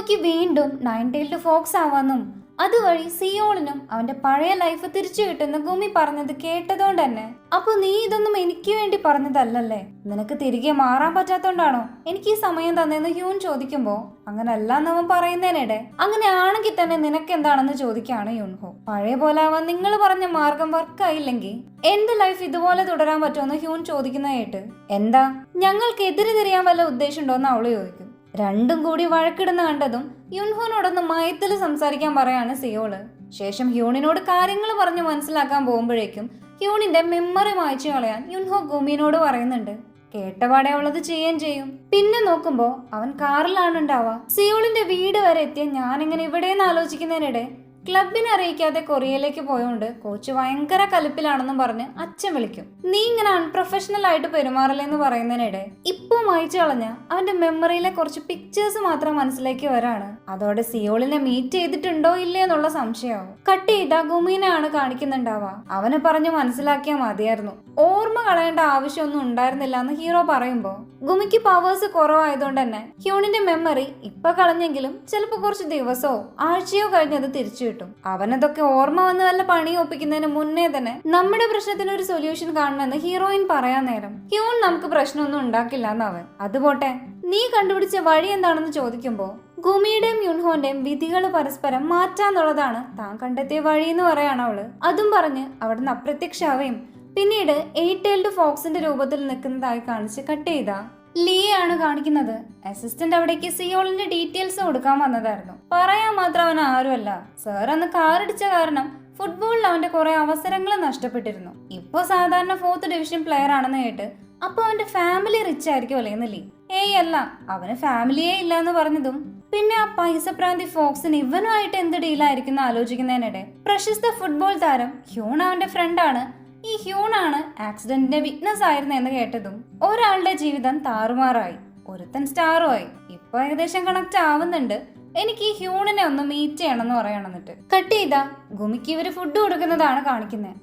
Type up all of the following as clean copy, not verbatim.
ഗുമിക്ക് വീണ്ടും nine tailed Fox ആവാന്നും അതുവഴി സിയോളിനും അവന്റെ പഴയ ലൈഫ് തിരിച്ചു കിട്ടുന്ന ഗുമി പറഞ്ഞത് കേട്ടതുകൊണ്ട് തന്നെ അപ്പൊ നീ ഇതൊന്നും എനിക്ക് വേണ്ടി പറഞ്ഞതല്ലല്ലേ, നിനക്ക് തിരികെ മാറാൻ പറ്റാത്തോണ്ടാണോ എനിക്ക് ഈ സമയം തന്നെന്ന് ഹ്യൂൻ ചോദിക്കുമ്പോ അങ്ങനല്ലാന്ന് അവൻ പറയുന്നതിനിടെ അങ്ങനെ ആണെങ്കിൽ തന്നെ നിനക്ക് എന്താണെന്ന് ചോദിക്കാണ് യുൻഹോ. പഴയ പോലെ അവൻ നിങ്ങൾ പറഞ്ഞ മാർഗം വർക്കായില്ലെങ്കിൽ എന്റെ ലൈഫ് ഇതുപോലെ തുടരാൻ പറ്റുമെന്ന് ഹ്യൂൻ ചോദിക്കുന്ന കേട്ട് എന്താ ഞങ്ങൾക്ക് എതിര് തിരിയാൻ വല്ല ഉദ്ദേശം ഉണ്ടോന്ന് അവള് ചോദിക്കും. രണ്ടും കൂടി വഴക്കിടുന്ന കണ്ടതും യുൻഹോനോടൊന്ന് മയത്തിൽ സംസാരിക്കാൻ പറയാണ് സിയോള്. ശേഷം ഹ്യൂണിനോട് കാര്യങ്ങൾ പറഞ്ഞ് മനസ്സിലാക്കാൻ പോകുമ്പോഴേക്കും ഹ്യൂണിന്റെ മെമ്മറി മായ്ച്ചു കളയാൻ യുൻഹോ ഗുമിനോട് പറയുന്നുണ്ട്. കേട്ടപാടെ അവളത് ചെയ്യുകയും ചെയ്യും. പിന്നെ നോക്കുമ്പോ അവൻ കാറിലാണ് ഉണ്ടാവുക. സിയോളിന്റെ വീട് വരെ എത്തിയ ഞാനിങ്ങനെ ഇവിടെയെന്ന് ആലോചിക്കുന്നതിനിടെ ക്ലബിനെ അറിയിക്കാതെ കൊറിയയിലേക്ക് പോയോണ്ട് കോച്ച് ഭയങ്കര കലിപ്പിലാണെന്നും പറഞ്ഞ് അച്ഛൻ വിളിക്കും. നീ ഇങ്ങനെ അൺപ്രൊഫഷണൽ ആയിട്ട് പെരുമാറില്ലെന്ന് പറയുന്നതിനിടെ ഇപ്പൊ മായ്ച്ചു കളഞ്ഞ അവന്റെ മെമ്മറിയിലെ കുറച്ച് പിക്ചേഴ്സ് മാത്രം മനസ്സിലേക്ക് വരാണ്. അതോടെ സിയോളിനെ മീറ്റ് ചെയ്തിട്ടുണ്ടോ ഇല്ലേ എന്നുള്ള സംശയമാവും. കട്ട് ചെയ്ത ഗുമീനെയാണ് കാണിക്കുന്നുണ്ടാവുക. അവനെ പറഞ്ഞ് മനസ്സിലാക്കിയാൽ മതിയായിരുന്നു, ഓർമ്മ കളയേണ്ട ആവശ്യമൊന്നും ഉണ്ടായിരുന്നില്ല എന്ന് ഹീറോ പറയുമ്പോ ഗുമിക്ക് പവേഴ്സ് കുറവായതുകൊണ്ട് തന്നെ ഹ്യൂണിന്റെ മെമ്മറി ഇപ്പൊ കളഞ്ഞെങ്കിലും ചിലപ്പോ കുറച്ച് ദിവസമോ ആഴ്ചയോ കഴിഞ്ഞത് തിരിച്ചു കിട്ടും. അവനതൊക്കെ ഓർമ്മ വന്ന് വല്ല പണി ഒപ്പിക്കുന്നതിന് മുന്നേ തന്നെ നമ്മുടെ പ്രശ്നത്തിന് ഒരു സൊല്യൂഷൻ കാണണമെന്ന് ഹീറോയിൻ പറയാൻ നേരം ഹ്യൂൺ നമുക്ക് പ്രശ്നമൊന്നും ഉണ്ടാക്കില്ല എന്നവൻ. അതുപോട്ടെ നീ കണ്ടുപിടിച്ച വഴി എന്താണെന്ന് ചോദിക്കുമ്പോ ഗുമിയുടെയും യുൻഹോന്റെയും വിധികൾ പരസ്പരം മാറ്റാന്നുള്ളതാണ് താൻ കണ്ടെത്തിയ വഴി എന്ന് പറയാണ് അവള്. അതും പറഞ്ഞ് അവിടുന്ന് അപ്രത്യക്ഷാവുകയും പിന്നീട് എയ്റ്റ് ടൈൽഡ് ഫോക്സിന്റെ രൂപത്തിൽ നിൽക്കുന്നതായി കാണിച്ച് കട്ട് ചെയ്ത ലീയാണ് കാണിക്കുന്നത്. അസിസ്റ്റന്റ് അവിടേക്ക് സിയോളിന്റെ ഡീറ്റെയിൽസ് കൊടുക്കാൻ വന്നതായിരുന്നു. പറയാൻ മാത്രം അവൻ ആരുമല്ല, സാർ അന്ന് കാറിടിച്ച കാരണം ഫുട്ബോളിൽ അവന്റെ കുറെ അവസരങ്ങൾ നഷ്ടപ്പെട്ടിരുന്നു. ഇപ്പൊ സാധാരണ 4th ഡിവിഷൻ പ്ലെയർ ആണെന്ന് കേട്ട് അപ്പൊ അവന്റെ ഫാമിലി റിച്ച് ആയിരിക്കും അല്ലേന്ന് ലീ. ഏയ് അല്ല, അവന് ഫാമിലിയേ ഇല്ല എന്ന് പറഞ്ഞതും പിന്നെ ആ പൈസ പ്രാന്തി ഫോക്സിന് ഇവനുമായിട്ട് എന്ത് ഡീലായിരിക്കും ആലോചിക്കുന്നതിനിടെ പ്രശസ്ത ഫുട്ബോൾ താരം ഹ്യൂൺ അവന്റെ ഫ്രണ്ടാണ്. ഈ ഹ്യൂണാണ് ആക്സിഡന്റിന്റെ വിറ്റ്നസ് ആയിരുന്നു എന്ന് കേട്ടതും ഒരാളുടെ ജീവിതം താറുമാറായി, ഒരുത്തൻ സ്റ്റാറുമായി. ഇപ്പൊ ഏകദേശം കണക്ട് ആവുന്നുണ്ട്. എനിക്ക് ഈ ഹ്യൂണിനെ ഒന്ന് മീറ്റ് ചെയ്യണം എന്ന് പറയണമെന്നിട്ട് കട്ട് ചെയ്താ ഗുമിക്ക് ഇവര് ഫുഡ് കൊടുക്കുന്നതാണ് കാണിക്കുന്നത്.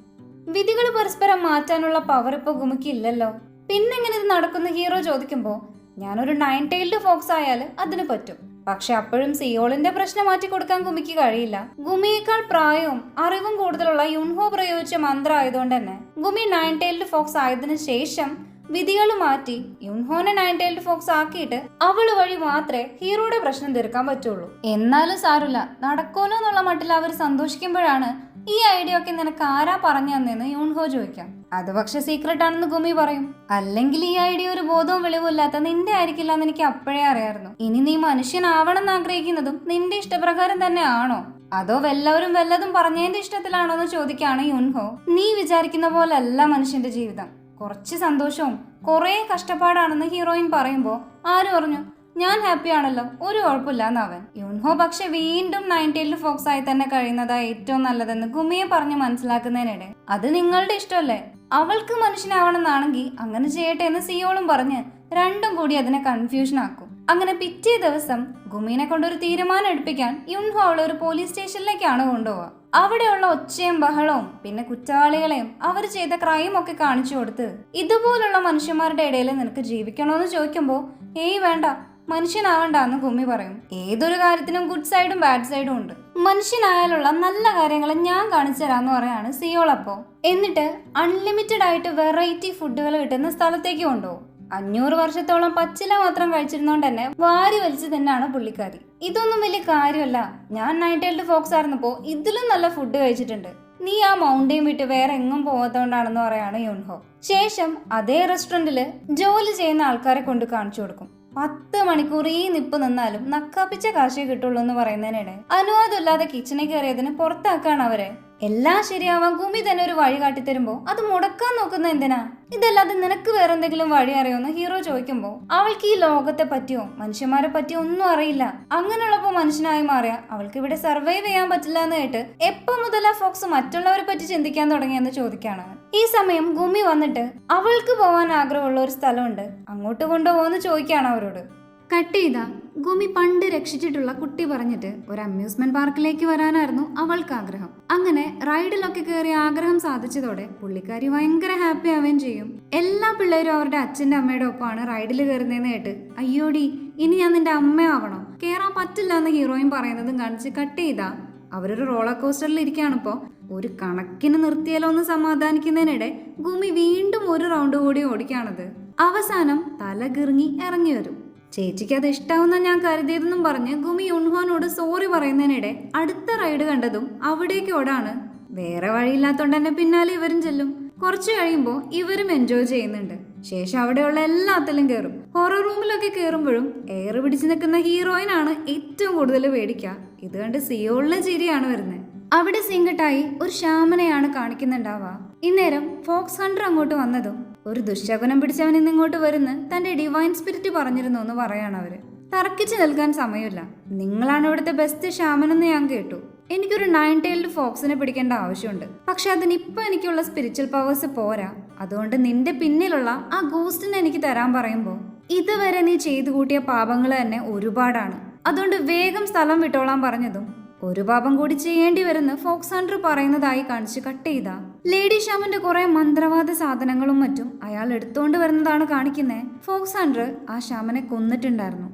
വിധികൾ പരസ്പരം മാറ്റാനുള്ള പവർ ഇപ്പൊ ഗുമിക്ക് ഇല്ലല്ലോ, പിന്നെങ്ങനെ ഇത് നടക്കുന്ന ഹീറോ ചോദിക്കുമ്പോ ഞാനൊരു 9 ടൈൽഡ് ഫോക്സ് ആയാല് അതിന് പറ്റും. പക്ഷെ അപ്പോഴും സിയോളിന്റെ പ്രശ്നം മാറ്റി കൊടുക്കാൻ ഗുമിക്ക് കഴിയില്ല. ഗുമിയേക്കാൾ പ്രായവും അറിവും കൂടുതലുള്ള യുൻഹോ പ്രയോഗിച്ച മന്ത്രം ആയതുകൊണ്ട് തന്നെ ഗുമി 9 ടൈൽഡ് ഫോക്സ് ആയതിനു ശേഷം വിധികൾ മാറ്റി യുൻഹോനെ 9 ടൈൽഡ് ഫോക്സ് ആക്കിയിട്ട് അവള് വഴി മാത്രമേ ഹീറോയുടെ പ്രശ്നം തീർക്കാൻ പറ്റുള്ളൂ. എന്നാലും സാരമില്ല, നടക്കൂലോ എന്നുള്ള മട്ടിൽ അവർ സന്തോഷിക്കുമ്പോഴാണ് ഈ ഐഡിയ ഒക്കെ നിനക്ക് ആരാ പറഞ്ഞു തന്നെന്ന് യുൻഹോ ചോദിക്കാം. അത് പക്ഷെ സീക്രട്ട് ആണെന്ന് ഗുമി പറയും. അല്ലെങ്കിൽ ഈ ഐഡിയ ഒരു ബോധവും വെളിവില്ലാത്ത നിന്റെ ആയിരിക്കില്ല എന്ന് എനിക്ക് അപ്പോഴേ അറിയായിരുന്നു. ഇനി നീ മനുഷ്യനാവണം എന്ന് ആഗ്രഹിക്കുന്നതും നിന്റെ ഇഷ്ടപ്രകാരം തന്നെ ആണോ, അതോ വല്ലവരും വല്ലതും പറഞ്ഞതിന്റെ ഇഷ്ടത്തിലാണോ എന്ന് ചോദിക്കാണ് യുൻഹോ. നീ വിചാരിക്കുന്ന പോലെ അല്ല മനുഷ്യന്റെ ജീവിതം, കുറച്ച് സന്തോഷവും കുറെ കഷ്ടപ്പാടാണെന്ന് ഹീറോയിൻ പറയുമ്പോ ആര് പറഞ്ഞു ഞാൻ ഹാപ്പി ആണല്ലോ, ഒരു കുഴപ്പമില്ല എന്നവൻ. യുൻഹോ പക്ഷെ വീണ്ടും 9 ടൈൽഡ് ഫോക്സ് ആയി തന്നെ കഴിയുന്നതാ ഏറ്റവും നല്ലതെന്ന് ഗുമിയെ പറഞ്ഞ് മനസ്സിലാക്കുന്നതിനിടെ അത് നിങ്ങളുടെ ഇഷ്ടമല്ലേ, അവൾക്ക് മനുഷ്യനാവണമെന്നാണെങ്കിൽ അങ്ങനെ ചെയ്യട്ടെ എന്ന് സിയോളും പറഞ്ഞ് രണ്ടും കൂടി അതിനെ കൺഫ്യൂഷൻ ആക്കും. അങ്ങനെ പിറ്റേ ദിവസം ഗുമീനെ കൊണ്ടൊരു തീരുമാനം എടുപ്പിക്കാൻ യുൻഹോ അവളെ ഒരു പോലീസ് സ്റ്റേഷനിലേക്കാണ് കൊണ്ടുപോവുക. അവിടെയുള്ള ഒച്ചയും ബഹളവും പിന്നെ കുറ്റവാളികളെയും അവർ ചെയ്ത ക്രൈം ഒക്കെ കാണിച്ചു കൊടുത്ത് ഇതുപോലുള്ള മനുഷ്യന്മാരുടെ ഇടയിൽ നിനക്ക് ജീവിക്കണോന്ന് ചോദിക്കുമ്പോ ഏയ് വേണ്ട, മനുഷ്യനാവണ്ടെന്ന് ഗുമി പറയും. ഏതൊരു കാര്യത്തിനും ഗുഡ് സൈഡും ബാഡ് സൈഡും ഉണ്ട്, മനുഷ്യനായാലുള്ള നല്ല കാര്യങ്ങൾ ഞാൻ കാണിച്ചു തരാന്ന് പറയാണ് സിയോൾ. അപ്പോ എന്നിട്ട് അൺലിമിറ്റഡ് ആയിട്ട് വെറൈറ്റി ഫുഡുകൾ കിട്ടുന്ന സ്ഥലത്തേക്ക് കൊണ്ടുപോകും. 500 വർഷത്തോളം പച്ചില മാത്രം കഴിച്ചിരുന്നോണ്ട് തന്നെ വാരി വലിച്ചു തന്നെയാണ് പുള്ളിക്കാരി. ഇതൊന്നും വലിയ കാര്യമല്ല, ഞാൻ 9 ടൈൽഡ് ഫോക്സ് ആയിരുന്നപ്പോ ഇതിലും നല്ല ഫുഡ് കഴിച്ചിട്ടുണ്ട്, നീ ആ മൗണ്ടെയിൻ വിട്ട് വേറെ എങ്ങും പോകാത്തോണ്ടാണെന്ന് പറയാണ് യുൻഹോ. ശേഷം അതേ റെസ്റ്റോറന്റില് ജോലി ചെയ്യുന്ന ആൾക്കാരെ കൊണ്ട് കാണിച്ചു കൊടുക്കും. 10 മണിക്കൂർ ഈ നിപ്പ് നിന്നാലും നക്കാപ്പിച്ച കാശേ കിട്ടുള്ളൂ എന്ന് പറയുന്നതിനിടെ അനുവാദമില്ലാതെ കിച്ചണിൽ കയറിയതിന് പുറത്താക്കാണ് അവരെ. എല്ലാം ശരിയാവാൻ ഗുമി തന്നെ ഒരു വഴി കാട്ടിത്തരുമ്പോ അത് മുടക്കാൻ നോക്കുന്ന എന്തിനാ, ഇതല്ലാതെ നിനക്ക് വേറെ എന്തെങ്കിലും വഴി അറിയോന്ന് ഹീറോ ചോദിക്കുമ്പോ അവൾക്ക് ഈ ലോകത്തെ പറ്റിയോ മനുഷ്യന്മാരെ പറ്റിയോ ഒന്നും അറിയില്ല. അങ്ങനെയുള്ളപ്പോ മനുഷ്യനായി മാറിയ അവൾക്ക് ഇവിടെ സർവൈവ് ചെയ്യാൻ പറ്റില്ല എന്ന് കേട്ട് എപ്പോ മുതലാ ഫോക്സ് മറ്റുള്ളവരെ പറ്റി ചിന്തിക്കാൻ തുടങ്ങിയെന്ന് ചോദിക്കാണ്. ഈ സമയം ഗുമി വന്നിട്ട് അവൾക്ക് പോവാൻ ആഗ്രഹമുള്ള ഒരു സ്ഥലമുണ്ട്, അങ്ങോട്ട് കൊണ്ടുപോകുമെന്ന് ചോദിക്കാണ് അവരോട്. കട്ട് ചെയ്ത ഗുമി പണ്ട് രക്ഷിച്ചിട്ടുള്ള കുട്ടി പറഞ്ഞിട്ട് ഒരു അമ്യൂസ്മെന്റ് പാർക്കിലേക്ക് വരാനായിരുന്നു അവൾക്ക് ആഗ്രഹം. അങ്ങനെ റൈഡിലൊക്കെ കയറി ആഗ്രഹം സാധിച്ചതോടെ പുള്ളിക്കാരി ഭയങ്കര ഹാപ്പി ആവുകയും ചെയ്യും. എല്ലാ പിള്ളേരും അവരുടെ അച്ഛൻ്റെ അമ്മയുടെ ഒപ്പമാണ് റൈഡിൽ കയറുന്നതെന്ന് കേട്ട് അയ്യോടി ഇനി ഞാൻ നിന്റെ അമ്മയാവണോ? കേറാൻ പറ്റില്ല എന്ന് ഹീറോയിൻ പറയുന്നതും കാണിച്ച് കട്ട് ചെയ്താ അവരൊരു റോളർ കോസ്റ്ററിൽ ഇരിക്കുകയാണിപ്പോ. ഒരു കണക്കിന് നിർത്തിയാലോ എന്ന് സമാധാനിക്കുന്നതിനിടെ ഗുമി വീണ്ടും ഒരു റൗണ്ട് കൂടി ഓടിക്കാണത്. അവസാനം തല കിറങ്ങി ഇറങ്ങി വരും. ചേച്ചിക്ക് അത് ഇഷ്ടാവുന്ന ഞാൻ കരുതിയതെന്നും പറഞ്ഞ് ഗുമി യുൻഹോനോട് സോറി പറയുന്നതിനിടെ അടുത്ത റൈഡ് കണ്ടതും അവിടേക്ക് ഓടാണ്. വേറെ വഴിയില്ലാത്തോണ്ട് തന്നെ പിന്നാലെ ഇവരും ചെല്ലും. കുറച്ചു കഴിയുമ്പോൾ ഇവരും എൻജോയ് ചെയ്യുന്നുണ്ട്. ശേഷം അവിടെയുള്ള എല്ലാത്തിലും കയറും. ഹൊറർ റൂമിലൊക്കെ കയറുമ്പോഴും എയർ പിടിച്ചു നിൽക്കുന്ന ഹീറോയിനാണ് ഏറ്റവും കൂടുതൽ പേടിക്കുക. ഇത് കണ്ട് സിയോളിന് ചിരിയാണ് വരുന്നത്. അവിടെ സിംഗട്ടായി ഒരു ശ്യാമനെയാണ് കാണിക്കുന്നുണ്ടാവുക. ഇന്നേരം ഫോക്സ് ഹണ്ടർ അങ്ങോട്ട് വന്നതും ഒരു ദുശകുനം പിടിച്ചവൻ ഇന്നിങ്ങോട്ട് വരുന്ന തന്റെ ഡിവൈൻ സ്പിരിറ്റ് പറഞ്ഞിരുന്നു എന്ന് പറയാണ് അവര്. തർക്കിച്ചു നിൽക്കാൻ സമയമില്ല. നിങ്ങളാണ് ഇവിടുത്തെ ബെസ്റ്റ് ശ്യാമനെന്ന് ഞാൻ കേട്ടു. എനിക്കൊരു 9 ടൈൽഡ് ഫോക്സിനെ പിടിക്കേണ്ട ആവശ്യമുണ്ട്. പക്ഷെ അതിനിപ്പോ എനിക്കുള്ള സ്പിരിച്വൽ പവേഴ്സ് പോരാ. അതുകൊണ്ട് നിന്റെ പിന്നിലുള്ള ആ ഗോസ്റ്റിനെ എനിക്ക് തരാൻ പറയുമ്പോ ഇതുവരെ നീ ചെയ്തു കൂട്ടിയ പാപങ്ങൾ തന്നെ ഒരുപാടാണ്. അതുകൊണ്ട് വേഗം സ്ഥലം വിട്ടോളാൻ പറഞ്ഞതും ഒരു പാപം കൂടി ചെയ്യേണ്ടി വരുന്ന ഫോക്സ് ഹണ്ടർ പറയുന്നതായി കാണിച്ച് കട്ട് ചെയ്ത ലേഡി ഷാമിന്റെ കുറെ മന്ത്രവാദ സാധനങ്ങളും മറ്റും അയാൾ എടുത്തോണ്ട് വരുന്നതാണ് കാണിക്കുന്നത്. ഫോക്സ് ഹണ്ടർ ആ ഷാമനെ കൊന്നിട്ടുണ്ടായിരുന്നു.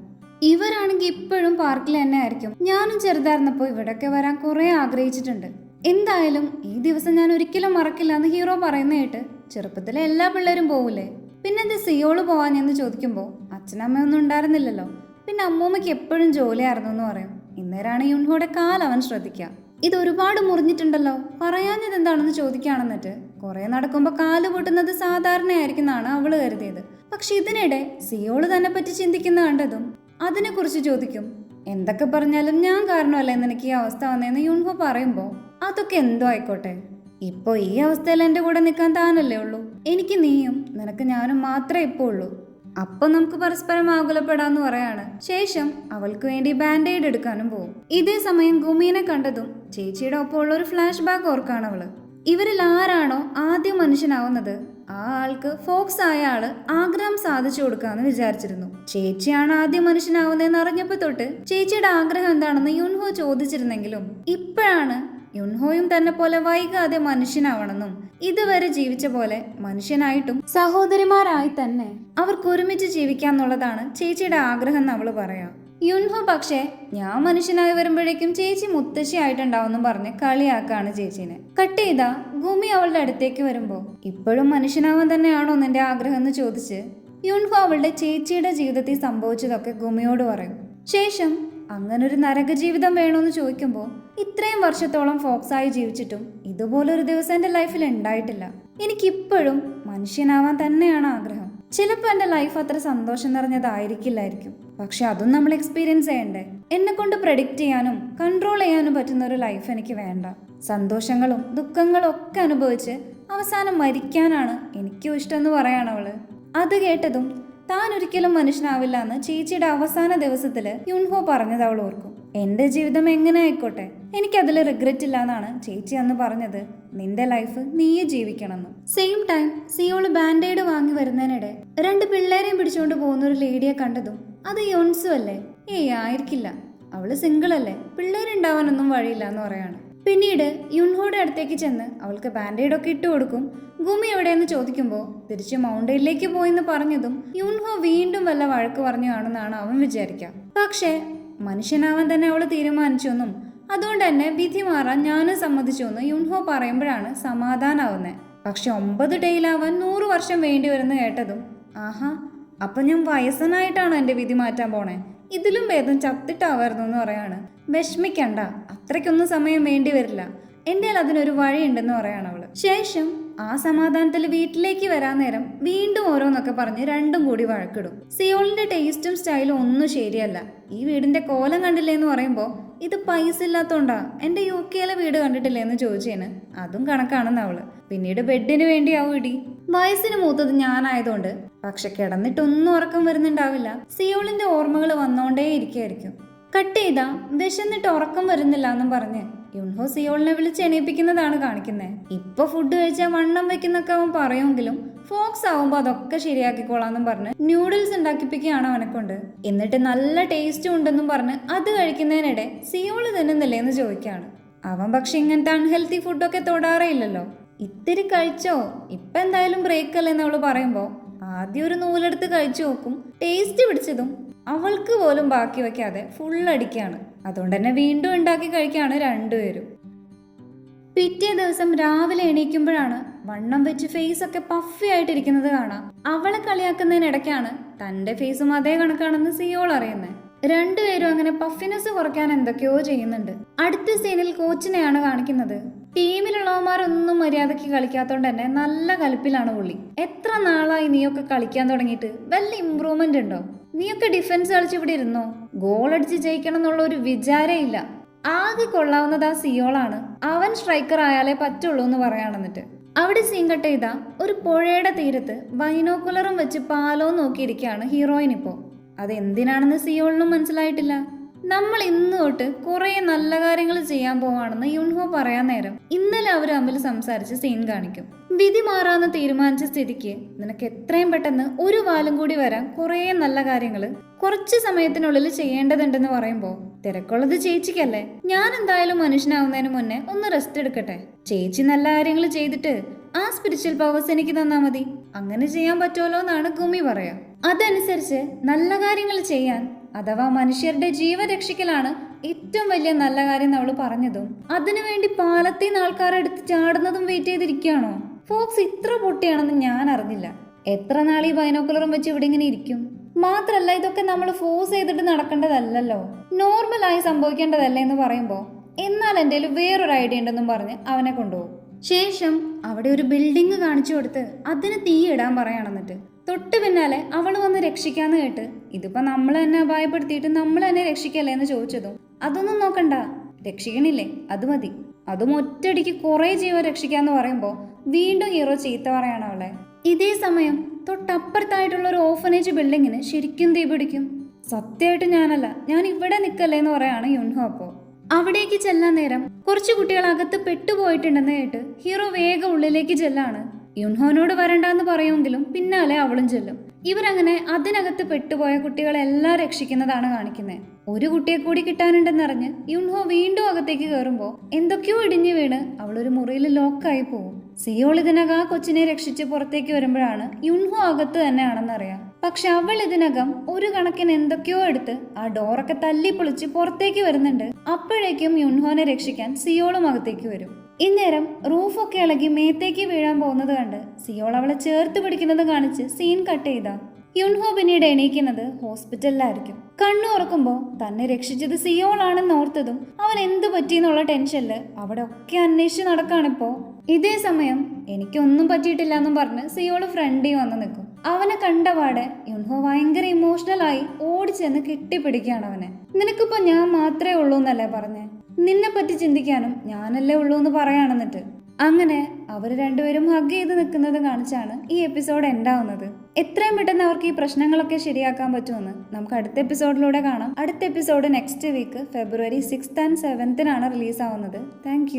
ഇവരാണെങ്കിൽ ഇപ്പോഴും പാർക്കിൽ തന്നെ ആയിരിക്കും. ഞാനും ചെറുതായിരുന്നപ്പോൾ ഇവിടൊക്കെ വരാൻ കുറെ ആഗ്രഹിച്ചിട്ടുണ്ട്. എന്തായാലും ഈ ദിവസം ഞാൻ ഒരിക്കലും മറക്കില്ല എന്ന് ഹീറോ പറയുന്ന കേട്ട് ചെറുപ്പത്തിലെ എല്ലാ പിള്ളേരും പോവില്ലേ? പിന്നെ എന്ത് സിയോള് പോവാഞ്ഞെന്ന് ചോദിക്കുമ്പോൾ അച്ഛനമ്മയൊന്നും ഉണ്ടായിരുന്നില്ലല്ലോ. പിന്നെ അമ്മൂമ്മയ്ക്ക് എപ്പോഴും ജോലിയായിരുന്നു എന്ന് പറയും. ഇന്നേരാണ് യുൻഹോയുടെ കാലവൻ ശ്രദ്ധിക്കുക. ഇത് ഒരുപാട് മുറിഞ്ഞിട്ടുണ്ടല്ലോ, പറയാഞ്ഞത് എന്താണെന്ന് ചോദിക്കുകയാണെന്നിട്ട് കുറെ നടക്കുമ്പോൾ കാല് പൊട്ടുന്നത് സാധാരണയായിരിക്കും എന്നാണ് അവള് കരുതിയത്. പക്ഷെ ഇതിനിടെ സിയോള് തന്നെ പറ്റി ചിന്തിക്കുന്ന കണ്ടതും അതിനെ കുറിച്ച് ചോദിക്കും. എന്തൊക്കെ പറഞ്ഞാലും ഞാൻ കാരണമല്ല എനിക്ക് ഈ അവസ്ഥ വന്നതെന്ന് യുൻഹോ പറയുമ്പോൾ അതൊക്കെ എന്തോ ആയിക്കോട്ടെ, ഇപ്പൊ ഈ അവസ്ഥയിൽ എന്റെ കൂടെ നിൽക്കാൻ താനല്ലേ ഉള്ളൂ. എനിക്ക് നീയും നിനക്ക് ഞാനും മാത്രമേ ഇപ്പോ ഉള്ളൂ. അപ്പൊ നമുക്ക് പരസ്പരം ആകുലപ്പെടാന്ന് പറയാണ്. ശേഷം അവൾക്ക് വേണ്ടി ബാൻഡേഡ് എടുക്കാനും പോകും. ഇതേ സമയം ഗുമീനെ കണ്ടതും ചേച്ചിയുടെ ഒപ്പം ഉള്ള ഒരു ഫ്ലാഷ് ബാക്ക് ഓർക്കാണ് അവള്. ഇവരിൽ ആരാണോ ആദ്യം മനുഷ്യനാവുന്നത് ആ ആൾക്ക് ഫോക്സ് ആയ ആള് ആഗ്രഹം സാധിച്ചു കൊടുക്കാന്ന് വിചാരിച്ചിരുന്നു. ചേച്ചിയാണ് ആദ്യം മനുഷ്യനാവുന്നതെന്ന് അറിഞ്ഞപ്പോ തൊട്ട് ചേച്ചിയുടെ ആഗ്രഹം എന്താണെന്ന് യുൻഹോ ചോദിച്ചിരുന്നെങ്കിലും ഇപ്പോഴാണ് യുൻഹോയും തന്നെ പോലെ വൈകാതെ മനുഷ്യനാവണമെന്നും ഇതുവരെ ജീവിച്ച പോലെ മനുഷ്യനായിട്ടും സഹോദരിമാരായി തന്നെ അവർക്ക് ഒരുമിച്ച് ജീവിക്കാന്നുള്ളതാണ് ചേച്ചിയുടെ ആഗ്രഹം എന്ന് അവള് പറയാം. യുൻഹോ പക്ഷേ ഞാൻ മനുഷ്യനായി വരുമ്പോഴേക്കും ചേച്ചി മുത്തശ്ശിയായിട്ടുണ്ടാവും പറഞ്ഞ് കളിയാക്കാണ് ചേച്ചീനെ. കട്ട് ചെയ്ത ഗുമി അവളുടെ അടുത്തേക്ക് വരുമ്പോ ഇപ്പോഴും മനുഷ്യനാവാൻ തന്നെയാണോ നിന്റെ ആഗ്രഹം എന്ന് ചോദിച്ച് യുൻഹോ അവളുടെ ചേച്ചിയുടെ ജീവിതത്തിൽ സംഭവിച്ചതൊക്കെ ഗുമിയോട് പറയും. ശേഷം അങ്ങനൊരു നരക ജീവിതം വേണോന്ന് ചോദിക്കുമ്പോൾ ഇത്രയും വർഷത്തോളം ഫോക്സായി ജീവിച്ചിട്ടും ഇതുപോലൊരു ദിവസം എന്റെ ലൈഫിൽ ഉണ്ടായിട്ടില്ല. എനിക്കിപ്പോഴും മനുഷ്യനാവാൻ തന്നെയാണ് ആഗ്രഹം. ചിലപ്പോൾ എന്റെ ലൈഫ് അത്ര സന്തോഷം നിറഞ്ഞതായിരിക്കില്ലായിരിക്കും. പക്ഷെ അതും നമ്മൾ എക്സ്പീരിയൻസ് ചെയ്യണ്ടേ? എന്നെ കൊണ്ട് പ്രെഡിക്റ്റ് ചെയ്യാനും കൺട്രോൾ ചെയ്യാനും പറ്റുന്ന ഒരു ലൈഫ് എനിക്ക് വേണ്ട. സന്തോഷങ്ങളും ദുഃഖങ്ങളും ഒക്കെ അനുഭവിച്ച് അവസാനം മരിക്കാനാണ് എനിക്കും ഇഷ്ടം എന്ന് പറയാണ് അവള്. അത് കേട്ടതും താൻ ഒരിക്കലും മനുഷ്യനാവില്ല എന്ന് ചേച്ചിയുടെ അവസാന ദിവസത്തില് യുൻഹോ പറഞ്ഞത് അവൾ ഓർക്കും. എന്റെ ജീവിതം എങ്ങനെ ആയിക്കോട്ടെ, എനിക്കതിൽ റിഗ്രറ്റ് ഇല്ല എന്നാണ് ചേച്ചി അന്ന് പറഞ്ഞത്. നിന്റെ ലൈഫ് നീയെ ജീവിക്കണമെന്ന്. സെയിം ടൈം സിയോള് ബാൻഡേഡ് വാങ്ങി വരുന്നതിനിടെ 2 പിള്ളേരെയും പിടിച്ചുകൊണ്ട് പോകുന്ന ഒരു ലേഡിയെ കണ്ടതും അത് യോൺസു അല്ലേ? ഏയ് ആയിരിക്കില്ല, അവള് സിംഗിൾ അല്ലേ, പിള്ളേരുണ്ടാവാനൊന്നും വഴിയില്ല എന്ന് പറയാണ്. പിന്നീട് യുൻഹോയുടെ അടുത്തേക്ക് ചെന്ന് അവൾക്ക് ബാൻഡേഡ് ഒക്കെ ഇട്ട് കൊടുക്കും. ഗുമി എവിടെയെന്ന് ചോദിക്കുമ്പോൾ തിരിച്ച് മൗണ്ടൈനിലേക്ക് പോയെന്ന് പറഞ്ഞതും യുൻഹോ വീണ്ടും വല്ല വഴക്ക് പറഞ്ഞു കാണുന്നാണ് അവൻ വിചാരിക്കുക. പക്ഷേ മനുഷ്യനാവാൻ തന്നെ അവള് തീരുമാനിച്ചു എന്നും അതുകൊണ്ട് തന്നെ വിധി മാറാൻ ഞാനും സമ്മതിച്ചു എന്ന് യുൻഹോ പറയുമ്പോഴാണ് സമാധാനാവുന്നത്. പക്ഷെ 9 ടൈലാവാൻ 100 വർഷം വേണ്ടി വരുന്ന കേട്ടതും ആഹാ, അപ്പൊ ഞാൻ വയസ്സനായിട്ടാണോ എന്റെ വിധി മാറ്റാൻ പോണേ? ഇതിലും ഭേദം ചത്തിട്ടാവായിരുന്നു എന്ന് പറയാണ്. വിഷമിക്കണ്ട, അത്രയ്ക്കൊന്നും സമയം വേണ്ടി വരില്ല, എൻ്റെ അതിനൊരു വഴിയുണ്ടെന്ന് പറയാണ് അവള്. ശേഷം ആ സമാധാനത്തിൽ വീട്ടിലേക്ക് വരാൻ നേരം വീണ്ടും ഓരോന്നൊക്കെ പറഞ്ഞ് രണ്ടും കൂടി വഴക്കിടും. സിയോളിന്റെ ടേസ്റ്റും സ്റ്റൈലും ഒന്നും ശരിയല്ല. ഈ വീടിന്റെ കോലം കണ്ടില്ലേ എന്ന് പറയുമ്പോൾ ഇത് പൈസ ഇല്ലാത്തോണ്ടാ, എന്റെ UK വീട് കണ്ടിട്ടില്ലേ എന്ന് ചോദിച്ചേന് അതും കണക്കാണെന്ന് അവള്. പിന്നീട് ബെഡിന് വേണ്ടിയാവും ഇടി. വയസ്സിന് മൂത്തത് ഞാനായതുകൊണ്ട് പക്ഷെ കിടന്നിട്ടൊന്നും ഉറക്കം വരുന്നുണ്ടാവില്ല. സിയോളിന്റെ ഓർമ്മകൾ വന്നോണ്ടേ ഇരിക്കുകയായിരിക്കും. കട്ട് ചെയ്ത വിശന്നിട്ട് ഉറക്കം വരുന്നില്ല എന്നും പറഞ്ഞ് യുൻഹോ സിയോളിനെ വിളിച്ച് എണീപ്പിക്കുന്നതാണ് കാണിക്കുന്നത്. ഇപ്പൊ ഫുഡ് കഴിച്ചാൽ വണ്ണം വെക്കുന്നൊക്കെ അവൻ പറയുമെങ്കിലും ഫോക്സ് ആവുമ്പോൾ അതൊക്കെ ശരിയാക്കിക്കോളാന്നും പറഞ്ഞ് ന്യൂഡിൽസ് ഉണ്ടാക്കിപ്പിക്കുകയാണ് അവനെ കൊണ്ട്. എന്നിട്ട് നല്ല ടേസ്റ്റും ഉണ്ടെന്നും പറഞ്ഞ് അത് കഴിക്കുന്നതിനിടെ സിയോള് തിന്നുന്നില്ലേ എന്ന് ചോദിക്കുകയാണ്. അവൻ പക്ഷെ ഇങ്ങനത്തെ അൺഹെൽത്തി ഫുഡൊക്കെ തൊടാറേ ഇല്ലല്ലോ. ഇത്തിരി കഴിച്ചോ, ഇപ്പൊ എന്തായാലും ബ്രേക്ക് അല്ലേന്ന് അവള് പറയുമ്പോ ആദ്യം ഒരു നൂലെടുത്ത് കഴിച്ചു നോക്കും. ടേസ്റ്റ് പിടിച്ചതും അവൾക്ക് പോലും ബാക്കി വെക്കാതെ ഫുൾ അടിക്കാണ്. അതുകൊണ്ട് തന്നെ വീണ്ടും ഉണ്ടാക്കി കഴിക്കാണ് രണ്ടുപേരും. പിറ്റേ ദിവസം രാവിലെ എണീക്കുമ്പോഴാണ് വണ്ണം വെച്ച് ഫേസ് ഒക്കെ പഫി ആയിട്ടിരിക്കുന്നത് കാണാം. അവളെ കളിയാക്കുന്നതിനിടയ്ക്കാണ് തന്റെ ഫേസും അതേ കണക്കാണെന്ന് സിയോൾ അറിയുന്നത്. രണ്ടുപേരും അങ്ങനെ പഫിനെസ് കുറയ്ക്കാൻ എന്തൊക്കെയോ ചെയ്യുന്നുണ്ട്. അടുത്ത സീനിൽ കോച്ചിനെയാണ് കാണിക്കുന്നത്. ടീമിലുള്ളവന്മാരൊന്നും മര്യാദയ്ക്ക് കളിക്കാത്തോണ്ട് തന്നെ നല്ല കലിപ്പിലാണ് പുള്ളി. എത്ര നാളായി നീയൊക്കെ കളിക്കാൻ തുടങ്ങിയിട്ട്? വല്ല ഇമ്പ്രൂവ്മെന്റ് ഉണ്ടോ? നീയൊക്കെ ഡിഫൻസ് കളിച്ച് ഇവിടെ ഇരുന്നോ? ഗോൾ അടിച്ച് ജയിക്കണം എന്നുള്ള ഒരു വിചാരേ ഇല്ല. ആകെ കൊള്ളാവുന്നത് ആ സിയോളാണ്. അവൻ സ്ട്രൈക്കർ ആയാലേ പറ്റുള്ളൂ എന്ന് പറയാണെന്നിട്ട് അവിടെ സീൻ കട്ട് ചെയ്ത ഒരു പുഴയുടെ തീരത്ത് ബൈനോക്കുലറും വെച്ച് പാലോ നോക്കിയിരിക്കുകയാണ് ഹീറോയിൻ. ഇപ്പോ അതെന്തിനാണെന്ന് സിയോളിനും മനസ്സിലായിട്ടില്ല. നമ്മൾ ഇന്ന് തൊട്ട് കുറെ നല്ല കാര്യങ്ങൾ ചെയ്യാൻ പോവാണെന്ന് യുൻഹോ പറയാൻ നേരം ഇന്നലെ അവർ തമ്മിൽ സംസാരിച്ച് സീൻ കാണിക്കും. വിധി മാറാന്ന് തീരുമാനിച്ച സ്ഥിതിക്ക് നിനക്ക് എത്രയും പെട്ടെന്ന് ഒരു വാലും കൂടി വരാൻ കുറെ നല്ല കാര്യങ്ങൾ കുറച്ച് സമയത്തിനുള്ളിൽ ചെയ്യേണ്ടതുണ്ടെന്ന് പറയുമ്പോ തിരക്കുള്ളത് ചേച്ചിക്കല്ലേ, ഞാൻ എന്തായാലും മനുഷ്യനാവുന്നതിന് മുന്നേ ഒന്ന് റെസ്റ്റ് എടുക്കട്ടെ. ചേച്ചി നല്ല കാര്യങ്ങൾ ചെയ്തിട്ട് ആ സ്പിരിച്വൽ പവേഴ്സ് എനിക്ക് തന്നാ മതി. അങ്ങനെ ചെയ്യാൻ പറ്റുമല്ലോ എന്നാണ് ഗുമി പറയാ. അതനുസരിച്ച് നല്ല കാര്യങ്ങൾ ചെയ്യാൻ, അഥവാ മനുഷ്യരുടെ ജീവൻ രക്ഷിക്കലാണ് ഏറ്റവും വലിയ നല്ല കാര്യം അവള് പറഞ്ഞതും അതിനുവേണ്ടി പാലത്തിൽ നിന്ന് ആൾക്കാരെടുത്ത് ചാടുന്നതും വെയിറ്റ് ചെയ്തിരിക്കുകയാണോ? ഫോക്സ് ഇത്ര പൊട്ടിയാണെന്ന് ഞാൻ അറിഞ്ഞില്ല. എത്ര നാൾ ഈ ബൈനോക്കുലറും വെച്ച് ഇവിടെ ഇങ്ങനെ ഇരിക്കും? മാത്രല്ല ഇതൊക്കെ നമ്മൾ ഫോഴ്സ് ചെയ്തിട്ട് നടക്കേണ്ടതല്ലോ, നോർമലായി സംഭവിക്കേണ്ടതല്ലേ എന്ന് പറയുമ്പോ എന്നാൽ എൻ്റെ വേറൊരു ഐഡിയ ഉണ്ടെന്നും പറഞ്ഞ് അവനെ കൊണ്ടുപോകും. ശേഷം അവിടെ ഒരു ബിൽഡിംഗ് കാണിച്ചു കൊടുത്ത് അതിന് തീ ഇടാൻ പറയാണെന്നിട്ട് തൊട്ട് പിന്നാലെ അവൾ വന്ന് രക്ഷിക്കാന്ന് കേട്ട് ഇതിപ്പോ നമ്മൾ തന്നെ അപായപ്പെടുത്തിയിട്ട് നമ്മൾ തന്നെ രക്ഷിക്കല്ലേ എന്ന് ചോദിച്ചതും അതൊന്നും നോക്കണ്ട, രക്ഷിക്കണില്ലേ അത് മതി, അതും ഒറ്റയടിക്ക് കുറെ ജീവൻ രക്ഷിക്കാന്ന് പറയുമ്പോ വീണ്ടും ഹീറോ ചീത്ത പറയാണ് അവളെ. ഇതേ സമയം തൊട്ടപ്പുറത്തായിട്ടുള്ള ഒരു ഓർഫനേജ് ബിൽഡിങ്ങിന് ശരിക്കും തീ പിടിക്കും. സത്യമായിട്ട് ഞാനല്ല, ഞാൻ ഇവിടെ നിൽക്കല്ലേ എന്ന് പറയാണ് യുൻഹോ. അപ്പോ അവിടേക്ക് ചെല്ലാൻ നേരം കുറച്ച് കുട്ടികൾ അകത്ത് പെട്ടുപോയിട്ടുണ്ടെന്ന് കേട്ട് ഹീറോ വേഗം ഉള്ളിലേക്ക് ചെല്ലാണ്. യുൻഹോനോട് വരണ്ടെന്ന് പറയുമെങ്കിലും പിന്നാലെ അവളും ചെല്ലും. ഇവരങ്ങനെ അതിനകത്ത് പെട്ടുപോയ കുട്ടികളെല്ലാം രക്ഷിക്കുന്നതാണ് കാണിക്കുന്നത്. ഒരു കുട്ടിയെ കൂടി കിട്ടാനുണ്ടെന്നറിഞ്ഞ് യുൻഹോ വീണ്ടും അകത്തേക്ക് കയറുമ്പോ എന്തൊക്കെയോ ഇടിഞ്ഞു വീണ് അവളൊരു മുറിയിൽ ലോക്കായി പോകും. സിയോൾ ഇതിനകം ആ കൊച്ചിനെ രക്ഷിച്ച് പുറത്തേക്ക് വരുമ്പോഴാണ് യുൻഹോ അകത്ത് തന്നെയാണെന്നറിയാം. പക്ഷെ അവൾ ഇതിനകം ഒരു കണക്കിന് എന്തൊക്കെയോ എടുത്ത് ആ ഡോറൊക്കെ തല്ലി പൊളിച്ച് പുറത്തേക്ക് വരുന്നുണ്ട്. അപ്പോഴേക്കും യുൻഹോനെ രക്ഷിക്കാൻ സിയോളും അകത്തേക്ക് വരും. ഇന്നേരം റൂഫൊക്കെ ഇളകി മേത്തേക്ക് വീഴാൻ പോകുന്നത് കണ്ട് സിയോൾ അവളെ ചേർത്ത് പിടിക്കുന്നത് കാണിച്ച് സീൻ കട്ട് ചെയ്ത യുൻഹോ പിന്നീട് എണീക്കുന്നത് ഹോസ്പിറ്റലിലായിരിക്കും. കണ്ണു തുറക്കുമ്പോ തന്നെ രക്ഷിച്ചത് സിയോളാണെന്ന് ഓർത്തതും അവൻ എന്ത് പറ്റിയെന്നുള്ള ടെൻഷനില് അവിടെ ഒക്കെ അന്വേഷിച്ച് നടക്കാണിപ്പോ. ഇതേ സമയം എനിക്കൊന്നും പറ്റിയിട്ടില്ല എന്നും പറഞ്ഞ് സിയോള് ഫ്രണ്ടിൽ വന്ന് നിൽക്കും. അവനെ കണ്ടപാടെ യുൻഹോ ഭയങ്കര ഇമോഷണലായി ഓടിച്ചെന്ന് കെട്ടിപ്പിടിക്കുകയാണ് അവനെ. നിനക്കിപ്പോ ഞാൻ മാത്രമേ ഉള്ളൂ എന്നല്ലേ പറഞ്ഞേ, നിന്നെ പറ്റി ചിന്തിക്കാനും ഞാനല്ലേ ഉള്ളൂ എന്ന് പറയാണെന്നിട്ട് അങ്ങനെ അവർ രണ്ടുപേരും ഹഗ് ചെയ്ത് നിൽക്കുന്നത് കാണിച്ചാണ് ഈ എപ്പിസോഡ് എൻഡാവുന്നത്. എത്രയും പെട്ടെന്ന് അവർക്ക് ഈ പ്രശ്നങ്ങളൊക്കെ ശരിയാക്കാൻ പറ്റുമെന്ന് നമുക്ക് അടുത്ത എപ്പിസോഡിലൂടെ കാണാം. അടുത്ത episode next week February 6th and 7th release ആവുന്നത്. താങ്ക്